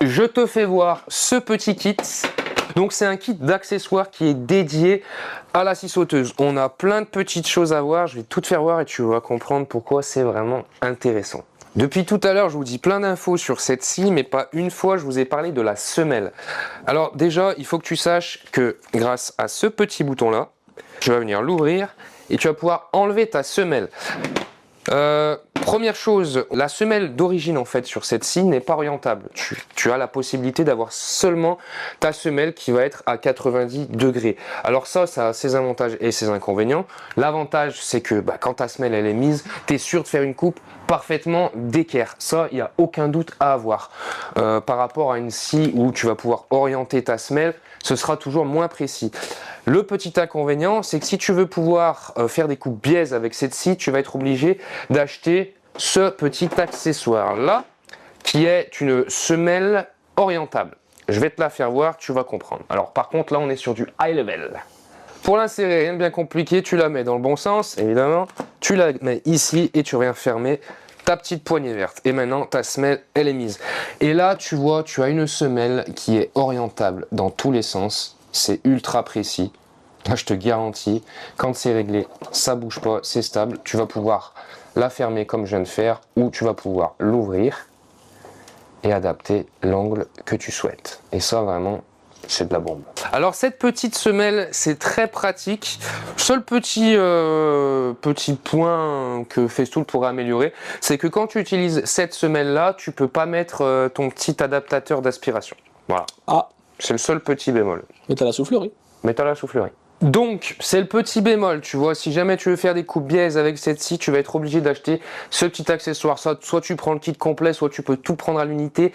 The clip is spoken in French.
je te fais voir ce petit kit. Donc c'est un kit d'accessoires qui est dédié à la scie sauteuse. On a plein de petites choses à voir, je vais tout te faire voir et tu vas comprendre pourquoi c'est vraiment intéressant. Depuis tout à l'heure, je vous dis plein d'infos sur cette scie, mais pas une fois, je vous ai parlé de la semelle. Alors déjà, il faut que tu saches que grâce à ce petit bouton-là, tu vas venir l'ouvrir et tu vas pouvoir enlever ta semelle. Première chose, la semelle d'origine en fait sur cette scie n'est pas orientable. Tu as la possibilité d'avoir seulement ta semelle qui va être à 90 degrés. Alors ça a ses avantages et ses inconvénients. L'avantage c'est que quand ta semelle elle est mise, tu es sûr de faire une coupe parfaitement d'équerre. Ça, il n'y a aucun doute à avoir. Par rapport à une scie où tu vas pouvoir orienter ta semelle, ce sera toujours moins précis. Le petit inconvénient, c'est que si tu veux pouvoir faire des coupes biaises avec cette scie, tu vas être obligé d'acheter ce petit accessoire là, qui est une semelle orientable. Je vais te la faire voir, tu vas comprendre. Alors par contre, là on est sur du high level. Pour l'insérer, rien de bien compliqué, tu la mets dans le bon sens, évidemment. Tu la mets ici et tu viens fermer ta petite poignée verte. Et maintenant, ta semelle, elle est mise. Et là, tu vois, tu as une semelle qui est orientable dans tous les sens. C'est ultra précis. Là, je te garantis, quand c'est réglé, ça bouge pas, c'est stable. Tu vas pouvoir la fermer comme je viens de faire ou tu vas pouvoir l'ouvrir et adapter l'angle que tu souhaites. Et ça, vraiment, c'est de la bombe. Alors cette petite semelle, c'est très pratique. Seul petit point que Festool pourrait améliorer, c'est que quand tu utilises cette semelle-là, tu peux pas mettre ton petit adaptateur d'aspiration. Voilà. Ah, C'est le seul petit bémol. mais t'as la soufflerie. Mais t'as la soufflerie. Donc, c'est le petit bémol, tu vois, si jamais tu veux faire des coupes biaises avec cette scie, tu vas être obligé d'acheter ce petit accessoire. Soit tu prends le kit complet, soit tu peux tout prendre à l'unité.